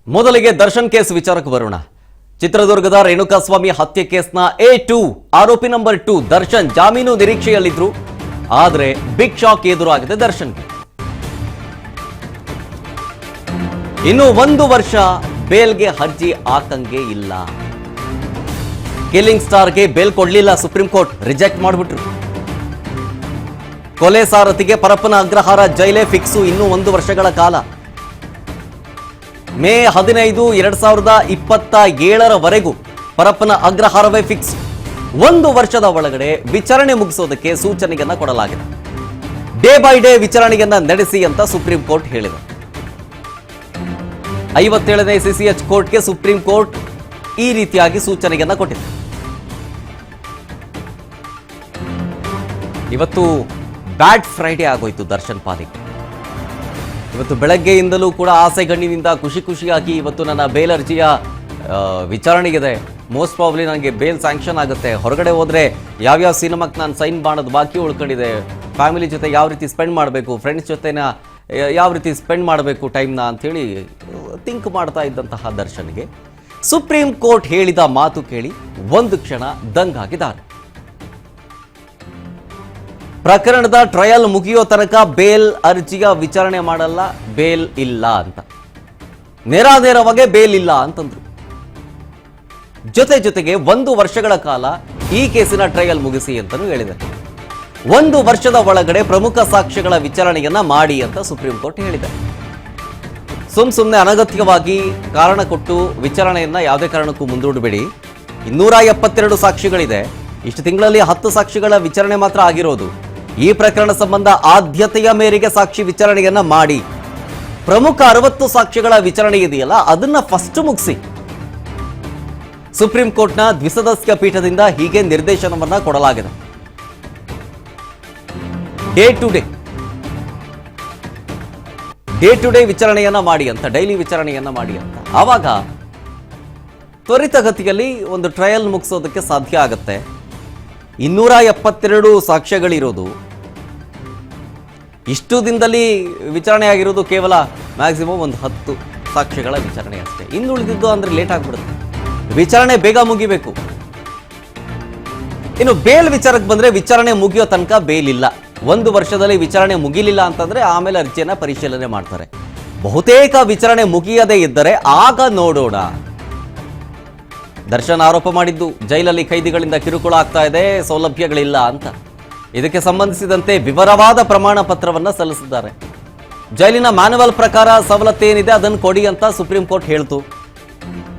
ಮೊದಲಿಗೆ ದರ್ಶನ್ ಕೇಸ್ ವಿಚಾರಕ್ಕೆ ಬರೋಣ. ಚಿತ್ರದುರ್ಗದ ರೇಣುಕಾಸ್ವಾಮಿ ಹತ್ಯೆ ಕೇಸ್ನ A2 ಆರೋಪಿ ನಂಬರ್ 2 ದರ್ಶನ್ ಜಾಮೀನು ನಿರೀಕ್ಷೆಯಲ್ಲಿದ್ರು. ಆದರೆ ಬಿಗ್ ಶಾಕ್ ಎದುರಾಗಿದೆ ದರ್ಶನ್ಗೆ. ಇನ್ನು 1 ವರ್ಷ ಬೇಲ್ಗೆ ಅರ್ಜಿ ಹಾಕಂಗೆ ಇಲ್ಲ. ಕಿಲ್ಲಿಂಗ್ ಸ್ಟಾರ್ಗೆ ಬೇಲ್ ಕೊಡ್ಲಿಲ್ಲ ಸುಪ್ರೀಂ ಕೋರ್ಟ್, ರಿಜೆಕ್ಟ್ ಮಾಡಿಬಿಟ್ರು. ಕೊಲೆ ಸಾರಥಿಗೆ ಪರಪ್ಪನ ಅಗ್ರಹಾರ ಜೈಲೇ ಫಿಕ್ಸು ಇನ್ನು 1 ವರ್ಷಗಳ ಕಾಲ. ಮೇ 15, 2027 ಪರಪ್ಪನ ಅಗ್ರಹಾರವೇ ಫಿಕ್ಸ್. 1 ವರ್ಷದ ಒಳಗಡೆ ವಿಚಾರಣೆ ಮುಗಿಸೋದಕ್ಕೆ ಸೂಚನೆಯನ್ನ ಕೊಡಲಾಗಿದೆ. ಡೇ ಬೈ ಡೇ ವಿಚಾರಣೆಯನ್ನ ನಡೆಸಿ ಅಂತ ಸುಪ್ರೀಂ ಕೋರ್ಟ್ ಹೇಳಿದೆ. 57ನೇ CCH ಕೋರ್ಟ್ಗೆ ಸುಪ್ರೀಂ ಕೋರ್ಟ್ ಈ ರೀತಿಯಾಗಿ ಸೂಚನೆಯನ್ನ ಕೊಟ್ಟಿದೆ. ಇವತ್ತು ಬ್ಯಾಡ್ ಫ್ರೈಡೇ ಆಗೋಯ್ತು ದರ್ಶನ್ ಪಾಲಿಗೆ. ಇವತ್ತು ಬೆಳಗ್ಗೆಯಿಂದಲೂ ಕೂಡ ಆಸೆಗಣ್ಣಿನಿಂದ ಖುಷಿಯಾಗಿ ಇವತ್ತು ನನ್ನ ಬೇಲ್ ಅರ್ಜಿಯ ವಿಚಾರಣೆಗಿದೆ. ಮೋಸ್ಟ್ ಪ್ರಾಬ್ಲಿ ನನಗೆ ಬೇಲ್ ಸ್ಯಾಂಕ್ಷನ್ ಆಗುತ್ತೆ. ಹೊರಗಡೆ ಹೋದರೆ ಯಾವ್ಯಾವ ಸಿನಿಮಾಕ್ಕೆ ನಾನು ಸೈನ್ ಮಾಡೋದು ಬಾಕಿ ಉಳ್ಕೊಂಡಿದೆ, ಫ್ಯಾಮಿಲಿ ಜೊತೆ ಯಾವ ರೀತಿ ಸ್ಪೆಂಡ್ ಮಾಡಬೇಕು, ಫ್ರೆಂಡ್ಸ್ ಜೊತೆನ ಯಾವ ರೀತಿ ಸ್ಪೆಂಡ್ ಮಾಡಬೇಕು ಟೈಮ್ನ ಅಂಥೇಳಿ ಥಿಂಕ್ ಮಾಡ್ತಾ ಇದ್ದಂತಹ ದರ್ಶನ್ಗೆ ಸುಪ್ರೀಂ ಕೋರ್ಟ್ ಹೇಳಿದ ಮಾತು ಕೇಳಿ ಒಂದು ಕ್ಷಣ ದಂಗಾಗಿದ್ದಾರೆ. ಪ್ರಕರಣದ ಟ್ರಯಲ್ ಮುಗಿಯೋ ತನಕ ಬೇಲ್ ಅರ್ಜಿಯ ವಿಚಾರಣೆ ಮಾಡಲ್ಲ, ಬೇಲ್ ಇಲ್ಲ ಅಂತ ನೇರಾನೇರವಾಗಿ ಬೇಲ್ ಇಲ್ಲ ಅಂತಂದ್ರು. ಜೊತೆಗೆ 1 ವರ್ಷಗಳ ಕಾಲ ಈ ಕೇಸಿನ ಟ್ರಯಲ್ ಮುಗಿಸಿ ಅಂತಲೂ ಹೇಳಿದೆ. 1 ವರ್ಷದ ಒಳಗಡೆ ಪ್ರಮುಖ ಸಾಕ್ಷ್ಯಗಳ ವಿಚಾರಣೆಯನ್ನ ಮಾಡಿ ಅಂತ ಸುಪ್ರೀಂ ಕೋರ್ಟ್ ಹೇಳಿದೆ. ಸುಮ್ಮನೆ ಅನಗತ್ಯವಾಗಿ ಕಾರಣ ಕೊಟ್ಟು ವಿಚಾರಣೆಯನ್ನ ಯಾವುದೇ ಕಾರಣಕ್ಕೂ ಮುಂದೂಡಬೇಡಿ. 272 ಸಾಕ್ಷಿಗಳಿದೆ. ಇಷ್ಟು ತಿಂಗಳಲ್ಲಿ 10 ಸಾಕ್ಷಿಗಳ ವಿಚಾರಣೆ ಮಾತ್ರ ಆಗಿರೋದು. ಈ ಪ್ರಕರಣ ಸಂಬಂಧ ಆದ್ಯತೆಯ ಮೇರೆಗೆ ಸಾಕ್ಷಿ ವಿಚಾರಣೆಯನ್ನ ಮಾಡಿ. ಪ್ರಮುಖ 60 ಸಾಕ್ಷಿಗಳ ವಿಚಾರಣೆ ಇದೆಯಲ್ಲ ಅದನ್ನ ಫಸ್ಟ್ ಮುಗಿಸಿ. ಸುಪ್ರೀಂ ಕೋರ್ಟ್ನ ದ್ವಿಸದಸ್ಯ ಪೀಠದಿಂದ ಹೀಗೆ ನಿರ್ದೇಶನವನ್ನ ಕೊಡಲಾಗಿದೆ. ಡೇ ಟು ಡೇ ವಿಚಾರಣೆಯನ್ನ ಮಾಡಿ ಅಂತ, ಡೈಲಿ ವಿಚಾರಣೆಯನ್ನ ಮಾಡಿ ಅಂತ. ಆವಾಗ ತ್ವರಿತಗತಿಯಲ್ಲಿ ಒಂದು ಟ್ರಯಲ್ ಮುಗಿಸೋದಕ್ಕೆ ಸಾಧ್ಯ ಆಗುತ್ತೆ. 272 ಸಾಕ್ಷ್ಯಗಳಿರೋದು. ಇಷ್ಟು ದಿನದಲ್ಲಿ ವಿಚಾರಣೆ ಆಗಿರೋದು ಕೇವಲ ಮ್ಯಾಕ್ಸಿಮಮ್ ಒಂದು 10 ಸಾಕ್ಷ್ಯಗಳ ವಿಚಾರಣೆ ಅಷ್ಟೇ. ಇನ್ನುಳಿದಿದ್ದು ಅಂದ್ರೆ ಲೇಟ್ ಆಗ್ಬಿಡುತ್ತೆ. ವಿಚಾರಣೆ ಬೇಗ ಮುಗಿಬೇಕು. ಇನ್ನು ಬೇಲ್ ವಿಚಾರಕ್ಕೆ ಬಂದ್ರೆ ವಿಚಾರಣೆ ಮುಗಿಯೋ ತನಕ ಬೇಲ್ ಇಲ್ಲ. 1 ವರ್ಷದಲ್ಲಿ ವಿಚಾರಣೆ ಮುಗಿಲಿಲ್ಲ ಅಂತಂದ್ರೆ ಆಮೇಲೆ ಅರ್ಜಿಯನ್ನ ಪರಿಶೀಲನೆ ಮಾಡ್ತಾರೆ. ಬಹುತೇಕ ವಿಚಾರಣೆ ಮುಗಿಯದೇ ಇದ್ದರೆ ಆಗ ನೋಡೋಣ. ದರ್ಶನ್ ಆರೋಪ ಮಾಡಿದ್ದು ಜೈಲಲ್ಲಿ ಖೈದಿಗಳಿಂದ ಕಿರುಕುಳ ಆಗ್ತಾ ಇದೆ, ಸೌಲಭ್ಯಗಳಿಲ್ಲ ಅಂತ. ಇದಕ್ಕೆ ಸಂಬಂಧಿಸಿದಂತೆ ವಿವರವಾದ ಪ್ರಮಾಣ ಪತ್ರವನ್ನ ಸಲ್ಲಿಸಿದ್ದಾರೆ. ಜೈಲಿನ ಮ್ಯಾನುವಲ್ ಪ್ರಕಾರ ಸವಲತ್ತೇನಿದೆ ಅದನ್ನು ಕೊಡಿ ಅಂತ ಸುಪ್ರೀಂ ಕೋರ್ಟ್ ಹೇಳ್ತು.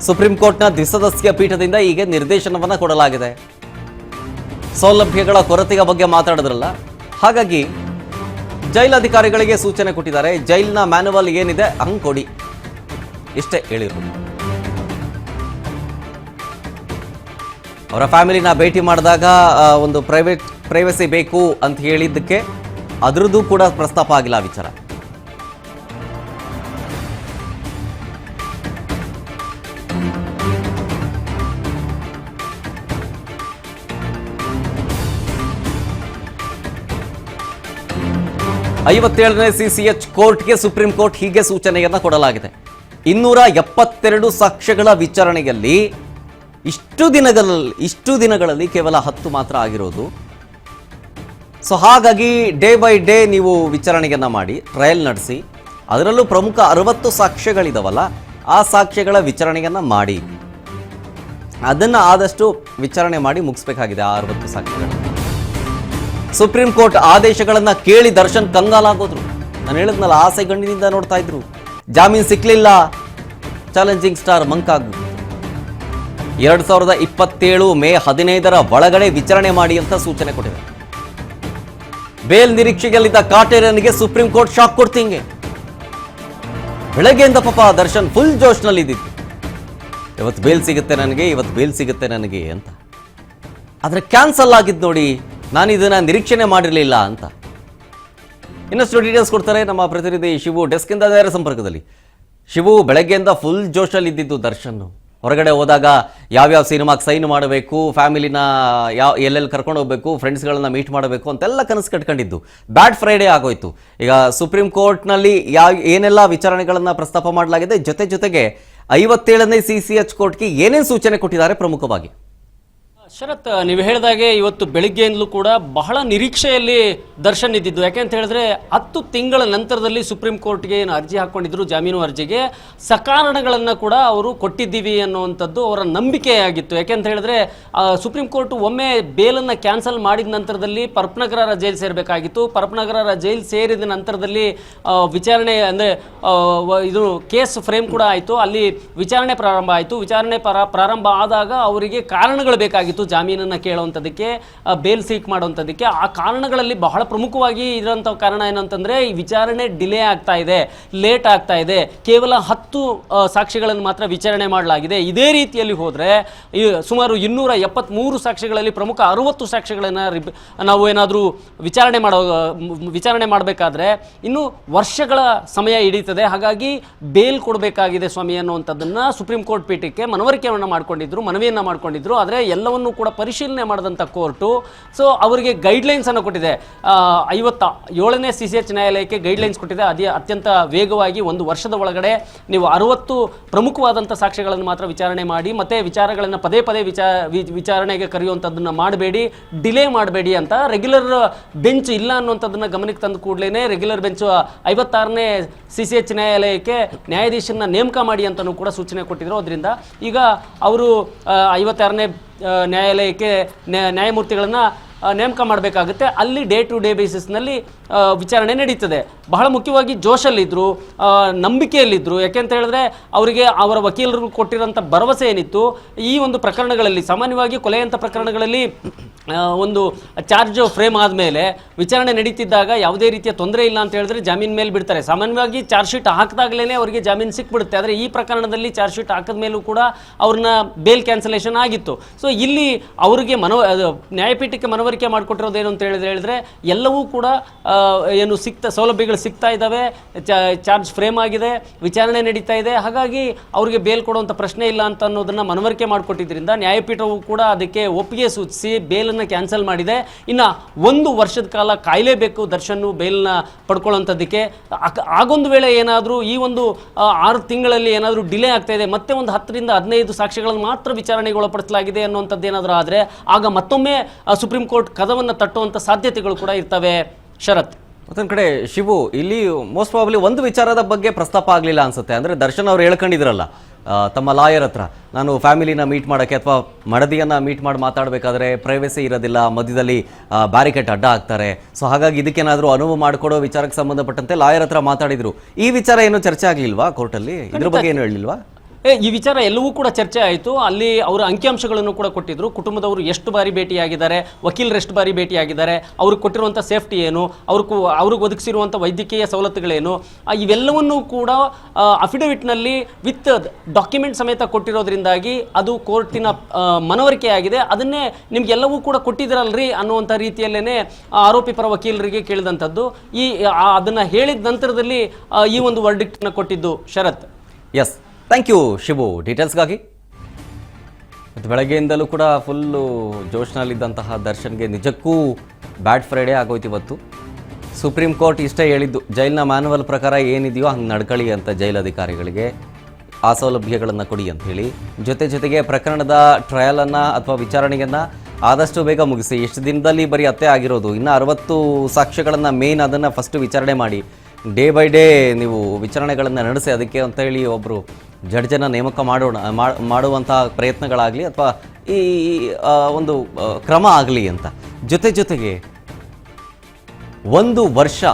ಸುಪ್ರೀಂ ಕೋರ್ಟ್ನ ದ್ವಿಸದಸ್ಯ ಪೀಠದಿಂದ ಈಗ ನಿರ್ದೇಶನವನ್ನ ಕೊಡಲಾಗಿದೆ. ಸೌಲಭ್ಯಗಳ ಕೊರತೆಯ ಬಗ್ಗೆ ಮಾತಾಡಿದ್ರಲ್ಲ, ಹಾಗಾಗಿ ಜೈಲಧಿಕಾರಿಗಳಿಗೆ ಸೂಚನೆ ಕೊಟ್ಟಿದ್ದಾರೆ. ಜೈಲಿನ ಮ್ಯಾನುವಲ್ ಏನಿದೆ ಹಂಗೆ ಕೊಡಿ, ಇಷ್ಟೇ ಹೇಳಿರೋದು. ಅವರ ಫ್ಯಾಮಿಲಿನ ಭೇಟಿ ಮಾಡಿದಾಗ ಒಂದು ಪ್ರೈವಸಿ ಬೇಕು ಅಂತ ಹೇಳಿದ್ದಕ್ಕೆ ಅದರದ್ದು ಕೂಡ ಪ್ರಸ್ತಾಪ ಆಗಿಲ್ಲ ವಿಚಾರ. ಐವತ್ತೇಳನೇ CCH ಕೋರ್ಟ್ಗೆ ಸುಪ್ರೀಂ ಕೋರ್ಟ್ ಹೀಗೆ ಸೂಚನೆಯನ್ನ ಕೊಡಲಾಗಿದೆ. 272 ಸಾಕ್ಷ್ಯಗಳ ವಿಚಾರಣೆಯಲ್ಲಿ ಇಷ್ಟು ದಿನಗಳಲ್ಲಿ ಕೇವಲ 10 ಮಾತ್ರ ಆಗಿರೋದು. ಸೊ ಹಾಗಾಗಿ ಡೇ ಬೈ ಡೇ ನೀವು ವಿಚಾರಣೆಯನ್ನ ಮಾಡಿ, ಟ್ರಯಲ್ ನಡೆಸಿ. ಅದರಲ್ಲೂ ಪ್ರಮುಖ 60 ಸಾಕ್ಷ್ಯಗಳಿದಾವಲ್ಲ, ಆ ಸಾಕ್ಷ್ಯಗಳ ವಿಚಾರಣೆಯನ್ನ ಮಾಡಿ. ಅದನ್ನ ಆದಷ್ಟು ವಿಚಾರಣೆ ಮಾಡಿ ಮುಗಿಸ್ಬೇಕಾಗಿದೆ ಆ 60 ಸಾಕ್ಷ್ಯಗಳನ್ನು. ಸುಪ್ರೀಂ ಕೋರ್ಟ್ ಆದೇಶಗಳನ್ನ ಕೇಳಿ ದರ್ಶನ್ ಕಂಗಾಲಾಗೋದ್ರು. ನಾನು ಹೇಳಿದ್ನಲ್ಲ, ಆಸೆ ಗಣ್ಣಿನಿಂದ ನೋಡ್ತಾ ಇದ್ರು. ಜಾಮೀನು ಸಿಕ್ಲಿಲ್ಲ, ಚಾಲೆಂಜಿಂಗ್ ಸ್ಟಾರ್ ಮಂಕಾಗ್ಬಿಟ್ಟು. 2027 ಮೇ 15 ಒಳಗಡೆ ವಿಚಾರಣೆ ಮಾಡಿ ಅಂತ ಸೂಚನೆ ಕೊಟ್ಟಿದೆ. ಬೇಲ್ ನಿರೀಕ್ಷೆಯಲ್ಲಿದ್ದ ಕಾಟೇರನಿಗೆ ಸುಪ್ರೀಂ ಕೋರ್ಟ್ ಶಾಕ್ ಕೊಡ್ತಿಂಗೆ. ಬೆಳಗ್ಗೆಯಿಂದ ಪಾಪ ದರ್ಶನ್ ಫುಲ್ ಜೋಶ್ನಲ್ಲಿ ಇದ್ದಿದ್ದು. ಇವತ್ತು ಬೇಲ್ ಸಿಗುತ್ತೆ ನನಗೆ ಅಂತ. ಆದ್ರೆ ಕ್ಯಾನ್ಸಲ್ ಆಗಿದ್ದು ನೋಡಿ, ನಾನು ಇದನ್ನ ನಿರೀಕ್ಷಣೆ ಮಾಡಿರಲಿಲ್ಲ ಅಂತ. ಇನ್ನಷ್ಟು ಡೀಟೇಲ್ಸ್ ಕೊಡ್ತಾರೆ ನಮ್ಮ ಪ್ರತಿನಿಧಿ ಶಿವು, ಡೆಸ್ಕ್ ಇಂದ ನೇರ ಸಂಪರ್ಕದಲ್ಲಿ. ಶಿವು, ಬೆಳಗ್ಗೆಯಿಂದ ಫುಲ್ ಜೋಶಲ್ಲಿ ಇದ್ದಿದ್ದು ದರ್ಶನ್. ಹೊರಗಡೆ ಹೋದಾಗ ಯಾವ್ಯಾವ ಸಿನಿಮಾಗೆ ಸೈನ್ ಮಾಡಬೇಕು, ಫ್ಯಾಮಿಲಿನ ಎಲ್ಲೆಲ್ಲಿ ಕರ್ಕೊಂಡು ಹೋಗಬೇಕು, ಫ್ರೆಂಡ್ಸ್ಗಳನ್ನ ಮೀಟ್ ಮಾಡಬೇಕು ಅಂತೆಲ್ಲ ಕನಸು ಕಟ್ಕೊಂಡಿದ್ದು. ಬ್ಯಾಡ್ ಫ್ರೈಡೇ ಆಗೋಯ್ತು. ಈಗ ಸುಪ್ರೀಂ ಕೋರ್ಟ್ನಲ್ಲಿ ಏನೆಲ್ಲ ವಿಚಾರಣೆಗಳನ್ನು ಪ್ರಸ್ತಾಪ ಮಾಡಲಾಗಿದೆ, ಜೊತೆಗೆ 57ನೇ CCH ಕೋರ್ಟ್ಗೆ ಏನೇನು ಸೂಚನೆ ಕೊಟ್ಟಿದ್ದಾರೆ ಪ್ರಮುಖವಾಗಿ? ಶರತ್, ನೀವು ಹೇಳಿದಾಗೆ ಇವತ್ತು ಬೆಳಿಗ್ಗೆಯಿಂದಲೂ ಕೂಡ ಬಹಳ ನಿರೀಕ್ಷೆಯಲ್ಲಿ ದರ್ಶನ್ ಇದ್ದಿದ್ದು. ಯಾಕೆಂತ ಹೇಳಿದ್ರೆ 10 ತಿಂಗಳ ನಂತರದಲ್ಲಿ ಸುಪ್ರೀಂ ಕೋರ್ಟ್ಗೆ ಏನು ಅರ್ಜಿ ಹಾಕ್ಕೊಂಡಿದ್ರು, ಜಾಮೀನು ಅರ್ಜಿಗೆ ಸಕಾರಣಗಳನ್ನು ಕೂಡ ಅವರು ಕೊಟ್ಟಿದ್ದೀವಿ ಅನ್ನುವಂಥದ್ದು ಅವರ ನಂಬಿಕೆಯಾಗಿತ್ತು. ಯಾಕೆಂತ ಹೇಳಿದ್ರೆ ಸುಪ್ರೀಂ ಕೋರ್ಟ್ ಒಮ್ಮೆ ಬೇಲನ್ನು ಕ್ಯಾನ್ಸಲ್ ಮಾಡಿದ ನಂತರದಲ್ಲಿ ಪರಪ್ನಗರ ಜೈಲು ಸೇರಬೇಕಾಗಿತ್ತು. ಪರಪ್ನಗರ ಜೈಲು ಸೇರಿದ ನಂತರದಲ್ಲಿ ವಿಚಾರಣೆ ಅಂದರೆ ಇದು ಕೇಸ್ ಫ್ರೇಮ್ ಕೂಡ ಆಯಿತು. ಅಲ್ಲಿ ವಿಚಾರಣೆ ಪ್ರಾರಂಭ ಆಯಿತು. ವಿಚಾರಣೆ ಪ್ರಾರಂಭ ಆದಾಗ ಅವರಿಗೆ ಕಾರಣಗಳು ಬೇಕಾಗಿತ್ತು ಜಾಮೀನನ್ನು ಕೇಳುವಂಥದ್ದಕ್ಕೆ, ಬೇಲ್ ಸೀಕ್ ಮಾಡುವಂಥದ್ದಕ್ಕೆ. ಆ ಕಾರಣಗಳಲ್ಲಿ ಬಹಳ ಪ್ರಮುಖವಾಗಿ ಇರೋಂಥ ಕಾರಣ ಏನಂತಂದರೆ ಈ ವಿಚಾರಣೆ ಡಿಲೇ ಆಗ್ತಾ ಇದೆ, ಲೇಟ್ ಆಗ್ತಾ ಇದೆ, ಕೇವಲ 10 ಸಾಕ್ಷಿಗಳನ್ನು ಮಾತ್ರ ವಿಚಾರಣೆ ಮಾಡಲಾಗಿದೆ. ಇದೇ ರೀತಿಯಲ್ಲಿ ಹೋದರೆ ಸುಮಾರು 273 ಸಾಕ್ಷಿಗಳಲ್ಲಿ ಪ್ರಮುಖ 60 ಸಾಕ್ಷಿಗಳನ್ನು ನಾವು ಏನಾದರೂ ವಿಚಾರಣೆ ಮಾಡಬೇಕಾದ್ರೆ ಇನ್ನೂ ವರ್ಷಗಳ ಸಮಯ ಹಿಡಿತದೆ. ಹಾಗಾಗಿ ಬೇಲ್ ಕೊಡಬೇಕಾಗಿದೆ ಸ್ವಾಮಿ ಅನ್ನುವಂಥದ್ದನ್ನು ಸುಪ್ರೀಂ ಕೋರ್ಟ್ ಪೀಠಕ್ಕೆ ಮನವರಿಕೆಯನ್ನು ಮನವಿಯನ್ನು ಮಾಡಿಕೊಂಡಿದ್ರು. ಆದರೆ ಎಲ್ಲವನ್ನು ಕೂಡ ಪರಿಶೀಲನೆ ಮಾಡಿದಂಥ ಕೋರ್ಟು ಅವರಿಗೆ ಗೈಡ್ಲೈನ್ಸ್ ಅನ್ನು ಕೊಟ್ಟಿದೆ. 57ನೇ CCH ನ್ಯಾಯಾಲಯಕ್ಕೆ ಗೈಡ್ಲೈನ್ಸ್ ಕೊಟ್ಟಿದೆ. ಅತ್ಯಂತ ವೇಗವಾಗಿ 1 ವರ್ಷದ ಒಳಗಡೆ ನೀವು 60 ಪ್ರಮುಖವಾದಂಥ ಸಾಕ್ಷ್ಯಗಳನ್ನು ಮಾತ್ರ ವಿಚಾರಣೆ ಮಾಡಿ, ಮತ್ತೆ ವಿಚಾರಗಳನ್ನು ಪದೇ ವಿಚಾರಣೆಗೆ ಕರೆಯುವಂಥದ್ದನ್ನು ಮಾಡಬೇಡಿ, ಡಿಲೇ ಮಾಡಬೇಡಿ ಅಂತ. ರೆಗ್ಯುಲರ್ ಬೆಂಚ್ ಇಲ್ಲ ಅನ್ನುವಂಥದ್ದನ್ನು ಗಮನಕ್ಕೆ ತಂದು ಕೂಡಲೇ ರೆಗ್ಯುಲರ್ ಬೆಂಚ್ 56ನೇ CCH ನ್ಯಾಯಾಲಯಕ್ಕೆ ನ್ಯಾಯಾಧೀಶನ ನೇಮಕ ಮಾಡಿ ಅಂತಲೂ ಕೂಡ ಸೂಚನೆ ಕೊಟ್ಟಿದ್ರು. ಅದರಿಂದ ಈಗ ಅವರು 56ನೇ ನ್ಯಾಯಾಲಯಕ್ಕೆ ನ್ಯಾಯಮೂರ್ತಿಗಳನ್ನು ನೇಮಕ ಮಾಡಬೇಕಾಗುತ್ತೆ. ಅಲ್ಲಿ ಡೇ ಟು ಡೇ ಬೇಸಿಸ್ನಲ್ಲಿ ವಿಚಾರಣೆ ನಡೀತದೆ. ಬಹಳ ಮುಖ್ಯವಾಗಿ ಜೋಶಲ್ಲಿದ್ದರು, ನಂಬಿಕೆಯಲ್ಲಿದ್ದರು. ಯಾಕೆಂತ ಹೇಳಿದ್ರೆ ಅವರಿಗೆ ಅವರ ವಕೀಲರು ಕೊಟ್ಟಿರೋಂಥ ಭರವಸೆ ಏನಿತ್ತು, ಈ ಒಂದು ಪ್ರಕರಣಗಳಲ್ಲಿ ಸಾಮಾನ್ಯವಾಗಿ ಕೊಲೆಯಂಥ ಪ್ರಕರಣಗಳಲ್ಲಿ ಒಂದು ಚಾರ್ಜ್ ಫ್ರೇಮ್ ಆದಮೇಲೆ ವಿಚಾರಣೆ ನಡೀತಿದ್ದಾಗ ಯಾವುದೇ ರೀತಿಯ ತೊಂದರೆ ಇಲ್ಲ ಅಂತ ಹೇಳಿದ್ರೆ ಜಾಮೀನು ಮೇಲೆ ಬಿಡ್ತಾರೆ. ಸಾಮಾನ್ಯವಾಗಿ ಚಾರ್ಜ್ ಶೀಟ್ ಹಾಕಿದಾಗಲೇ ಅವರಿಗೆ ಜಾಮೀನು ಸಿಕ್ಬಿಡುತ್ತೆ. ಆದರೆ ಈ ಪ್ರಕರಣದಲ್ಲಿ ಚಾರ್ಜ್ ಶೀಟ್ ಹಾಕಿದ ಮೇಲೂ ಕೂಡ ಅವ್ರನ್ನ ಬೇಲ್ ಕ್ಯಾನ್ಸಲೇಷನ್ ಆಗಿತ್ತು. ಸೊ ಇಲ್ಲಿ ಅವರಿಗೆ ನ್ಯಾಯಪೀಠಕ್ಕೆ ಮನವರಿಕೆ ಮಾಡಿಕೊಟ್ಟಿರೋದೇನು ಅಂತ ಹೇಳಿದ್ರೆ ಎಲ್ಲವೂ ಕೂಡ ಏನು ಸೌಲಭ್ಯಗಳು ಸಿಗ್ತಾ ಇದ್ದಾವೆ, ಚಾರ್ಜ್ ಫ್ರೇಮ್ ಆಗಿದೆ, ವಿಚಾರಣೆ ನಡೀತಾ ಇದೆ. ಹಾಗಾಗಿ ಅವರಿಗೆ ಬೇಲ್ ಕೊಡುವಂಥ ಪ್ರಶ್ನೆ ಇಲ್ಲ ಅಂತ ಅನ್ನೋದನ್ನು ಮನವರಿಕೆ ಮಾಡಿಕೊಟ್ಟಿದ್ದರಿಂದ ನ್ಯಾಯಪೀಠವು ಕೂಡ ಅದಕ್ಕೆ ಒಪ್ಪಿಗೆ ಸೂಚಿಸಿ ಬೇಲನ್ನು ಕ್ಯಾನ್ಸಲ್ ಮಾಡಿದೆ. ಇನ್ನು 1 ವರ್ಷದ ಕಾಲ ಕಾಯಲೇಬೇಕು ದರ್ಶನ್ ಬೇಲ್ನ ಪಡ್ಕೊಳ್ಳೋಂಥದ್ದಕ್ಕೆ. ಆಗೊಂದು ವೇಳೆ ಏನಾದರೂ ಈ ಒಂದು 6 ತಿಂಗಳಲ್ಲಿ ಏನಾದರೂ ಡಿಲೇ ಆಗ್ತಾ ಇದೆ, ಮತ್ತೆ ಒಂದು 10 ರಿಂದ 15 ಸಾಕ್ಷಿಗಳನ್ನು ಮಾತ್ರ ವಿಚಾರಣೆಗೆ ಒಳಪಡಿಸಲಾಗಿದೆ ಅನ್ನುವಂಥದ್ದು ಏನಾದರೂ ಆದರೆ ಆಗ ಮತ್ತೊಮ್ಮೆ ಸುಪ್ರೀಂ ಕೋರ್ಟ್ ಕದವನ್ನು ತಟ್ಟುವಂಥ ಸಾಧ್ಯತೆಗಳು ಕೂಡ ಇರ್ತವೆ. ಶರತ್, ಮತ್ತೊಂದು ಕಡೆ ಶಿವು, ಇಲ್ಲಿ ಮೋಸ್ಟ್ ಪ್ರಾಬಬ್ಲಿ ಒಂದು ವಿಚಾರದ ಬಗ್ಗೆ ಪ್ರಸ್ತಾಪ ಆಗಲಿಲ್ಲ ಅನ್ಸುತ್ತೆ. ಅಂದರೆ ದರ್ಶನ್ ಅವರು ಹೇಳ್ಕೊಂಡಿದ್ರಲ್ಲ ತಮ್ಮ ಲಾಯರ್ ಹತ್ರ, ನಾನು ಫ್ಯಾಮಿಲಿನ ಮೀಟ್ ಮಾಡೋಕ್ಕೆ ಅಥವಾ ಮಡದಿಯನ್ನು ಮೀಟ್ ಮಾಡಿ ಮಾತಾಡಬೇಕಾದ್ರೆ ಪ್ರೈವೇಸಿ ಇರೋದಿಲ್ಲ, ಮಧ್ಯದಲ್ಲಿ ಬ್ಯಾರಿಕೇಡ್ ಅಡ್ಡ ಹಾಕ್ತಾರೆ. ಸೊ ಹಾಗಾಗಿ ಇದಕ್ಕೇನಾದರೂ ಅನುವು ಮಾಡಿಕೊಡೋ ವಿಚಾರಕ್ಕೆ ಸಂಬಂಧಪಟ್ಟಂತೆ ಲಾಯರ್ ಹತ್ರ ಮಾತಾಡಿದ್ರು. ಈ ವಿಚಾರ ಏನು ಚರ್ಚೆ ಆಗಲಿಲ್ವಾ ಕೋರ್ಟಲ್ಲಿ? ಇದ್ರ ಬಗ್ಗೆ ಏನು ಹೇಳಿಲ್ವಾ? ಈ ವಿಚಾರ ಎಲ್ಲವೂ ಕೂಡ ಚರ್ಚೆ ಆಯಿತು. ಅಲ್ಲಿ ಅವರ ಅಂಕಿಅಂಶಗಳನ್ನು ಕೂಡ ಕೊಟ್ಟಿದ್ರು. ಕುಟುಂಬದವರು ಎಷ್ಟು ಬಾರಿ ಭೇಟಿಯಾಗಿದ್ದಾರೆ, ವಕೀಲರು ಎಷ್ಟು ಬಾರಿ ಭೇಟಿಯಾಗಿದ್ದಾರೆ, ಅವ್ರಿಗೆ ಕೊಟ್ಟಿರುವಂಥ ಸೇಫ್ಟಿ ಏನು, ಅವ್ರಿಗೆ ಒದಗಿಸಿರುವಂಥ ವೈದ್ಯಕೀಯ ಸವಲತ್ತುಗಳೇನು, ಇವೆಲ್ಲವನ್ನೂ ಕೂಡ ಅಫಿಡವಿಟ್ನಲ್ಲಿ ವಿತ್ ಡಾಕ್ಯುಮೆಂಟ್ ಸಮೇತ ಕೊಟ್ಟಿರೋದ್ರಿಂದಾಗಿ ಅದು ಕೋರ್ಟಿನ ಮನವರಿಕೆಯಾಗಿದೆ. ಅದನ್ನೇ ನಿಮಗೆಲ್ಲವೂ ಕೂಡ ಕೊಟ್ಟಿದ್ರಲ್ರಿ ಅನ್ನುವಂಥ ರೀತಿಯಲ್ಲೇ ಆರೋಪಿ ಪರ ವಕೀಲರಿಗೆ ಕೇಳಿದಂಥದ್ದು. ಅದನ್ನು ಹೇಳಿದ ನಂತರದಲ್ಲಿ ಈ ಒಂದು ವರ್ಡಿಕ್ಟ್ನ ಕೊಟ್ಟಿದ್ದು. Sharath. Yes, thank you Shivu ಡೀಟೇಲ್ಸ್ಗಾಗಿ. ಮತ್ತು ಬೆಳಗ್ಗೆಯಿಂದಲೂ ಕೂಡ ಫುಲ್ಲು ಜೋಶ್ನಲ್ಲಿದ್ದಂತಹ ದರ್ಶನ್ಗೆ ನಿಜಕ್ಕೂ ಬ್ಯಾಡ್ ಫ್ರೈಡೇ ಆಗೋಯ್ತು ಇವತ್ತು. ಸುಪ್ರೀಂ ಕೋರ್ಟ್ ಇಷ್ಟೇ ಹೇಳಿದ್ದು, ಜೈಲಿನ ಮ್ಯಾನುವಲ್ ಪ್ರಕಾರ ಏನಿದೆಯೋ ಹಂಗೆ ನಡ್ಕೊಳ್ಳಿ ಅಂತ ಜೈಲು ಅಧಿಕಾರಿಗಳಿಗೆ ಆ ಸೌಲಭ್ಯಗಳನ್ನು ಕೊಡಿ ಅಂತ ಹೇಳಿ. ಜೊತೆಗೆ ಪ್ರಕರಣದ ಟ್ರಯಲನ್ನು ಅಥವಾ ವಿಚಾರಣೆಯನ್ನು ಆದಷ್ಟು ಬೇಗ ಮುಗಿಸಿ. ಎಷ್ಟು ದಿನದಲ್ಲಿ ಬರೀ ಅತ್ತೆ ಆಗಿರೋದು, ಇನ್ನು 60 ಸಾಕ್ಷ್ಯಗಳನ್ನು ಮೇನ್ ಅದನ್ನು ಫಸ್ಟು ವಿಚಾರಣೆ ಮಾಡಿ, ಡೇ ಬೈ ಡೇ ನೀವು ವಿಚಾರಣೆಗಳನ್ನು ನಡೆಸಿ ಅದಕ್ಕೆ ಅಂತ ಹೇಳಿ ಒಬ್ಬರು ಜಡ್ಜನ್ನು ನೇಮಕ ಮಾಡುವಂಥ ಪ್ರಯತ್ನಗಳಾಗಲಿ ಅಥವಾ ಈ ಒಂದು ಕ್ರಮ ಆಗಲಿ ಅಂತ. ಜೊತೆಗೆ 1 ವರ್ಷ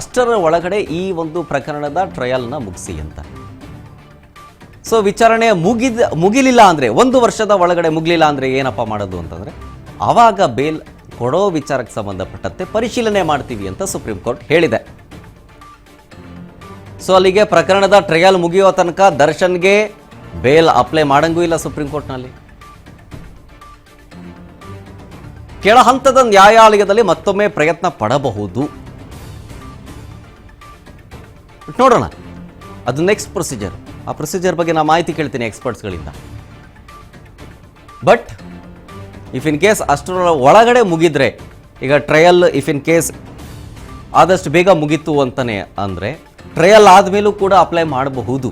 ಅಷ್ಟರ ಒಳಗಡೆ ಈ ಒಂದು ಪ್ರಕರಣದ ಟ್ರಯಲ್ನ ಮುಗಿಸಿ ಅಂತ. ಸೊ ವಿಚಾರಣೆ ಮುಗಿಲಿಲ್ಲ ಅಂದರೆ, 1 ವರ್ಷದ ಒಳಗಡೆ ಮುಗಿಲಿಲ್ಲ ಅಂದರೆ ಏನಪ್ಪ ಮಾಡೋದು ಅಂತಂದರೆ, ಆವಾಗ ಬೇಲ್ ಕೊಡೋ ವಿಚಾರಕ್ಕೆ ಸಂಬಂಧಪಟ್ಟಂತೆ ಪರಿಶೀಲನೆ ಮಾಡ್ತೀವಿ ಅಂತ ಸುಪ್ರೀಂ ಕೋರ್ಟ್ ಹೇಳಿದೆ. ಸೊ ಅಲ್ಲಿಗೆ ಪ್ರಕರಣದ ಟ್ರಯಲ್ ಮುಗಿಯೋ ತನಕ ದರ್ಶನ್ಗೆ ಬೇಲ್ ಅಪ್ಲೈ ಮಾಡಂಗೂ ಇಲ್ಲ ಸುಪ್ರೀಂ ಕೋರ್ಟ್ನಲ್ಲಿ. ಕೆಳ ಹಂತದ ನ್ಯಾಯಾಲಯದಲ್ಲಿ ಮತ್ತೊಮ್ಮೆ ಪ್ರಯತ್ನ ಪಡಬಹುದು. ನೋಡೋಣ, ಅದು ನೆಕ್ಸ್ಟ್ ಪ್ರೊಸೀಜರ್. ಆ ಪ್ರೊಸೀಜರ್ ಬಗ್ಗೆ ನಾನು ಮಾಹಿತಿ ಕೇಳ್ತೀನಿ ಎಕ್ಸ್ಪರ್ಟ್ಸ್ಗಳಿಂದ. ಬಟ್ ಇಫ್ ಇನ್ ಕೇಸ್ ಅಷ್ಟರ ಒಳಗಡೆ ಮುಗಿದ್ರೆ, ಈಗ ಟ್ರಯಲ್ ಇಫ್ ಇನ್ ಕೇಸ್ ಆದಷ್ಟು ಬೇಗ ಮುಗೀತು ಅಂತಾನೆ ಅಂದರೆ ಟ್ರಯಲ್ ಆದಮೇಲೂ ಕೂಡ ಅಪ್ಲೈ ಮಾಡಬಹುದು.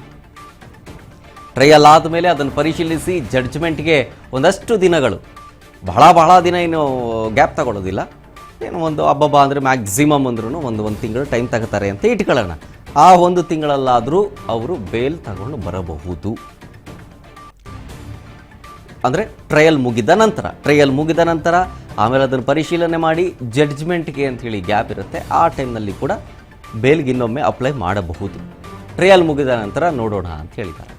ಟ್ರಯಲ್ ಆದಮೇಲೆ ಅದನ್ನು ಪರಿಶೀಲಿಸಿ ಜಡ್ಜ್ಮೆಂಟ್ಗೆ ಒಂದಷ್ಟು ದಿನಗಳು, ಬಹಳ ದಿನ ಏನು ಗ್ಯಾಪ್ ತಗೊಳ್ಳೋದಿಲ್ಲ, ಏನು ಒಂದು ಹಬ್ಬ ಅಂದರೆ ಮ್ಯಾಕ್ಸಿಮಮ್ ಅಂದ್ರೂ ಒಂದು ತಿಂಗಳು ಟೈಮ್ ತಗೋತಾರೆ ಅಂತ ಇಟ್ಕೊಳ್ಳೋಣ. ಆ 1 ತಿಂಗಳಲ್ಲಾದರೂ ಅವರು ಬೇಲ್ ತಗೊಂಡು ಬರಬಹುದು. ಅಂದರೆ ಟ್ರಯಲ್ ಮುಗಿದ ನಂತರ ಆಮೇಲೆ ಅದನ್ನು ಪರಿಶೀಲನೆ ಮಾಡಿ ಜಡ್ಜ್ಮೆಂಟ್ಗೆ ಅಂಥೇಳಿ ಗ್ಯಾಪ್ ಇರುತ್ತೆ. ಆ ಟೈಮ್ನಲ್ಲಿ ಕೂಡ ಬೇಲ್ಗೆ ಇನ್ನೊಮ್ಮೆ ಅಪ್ಲೈ ಮಾಡಬಹುದು. ಟ್ರಯಲ್ ಮುಗಿದ ನಂತರ ನೋಡೋಣ ಅಂತ ಹೇಳಿದ್ದಾರೆ.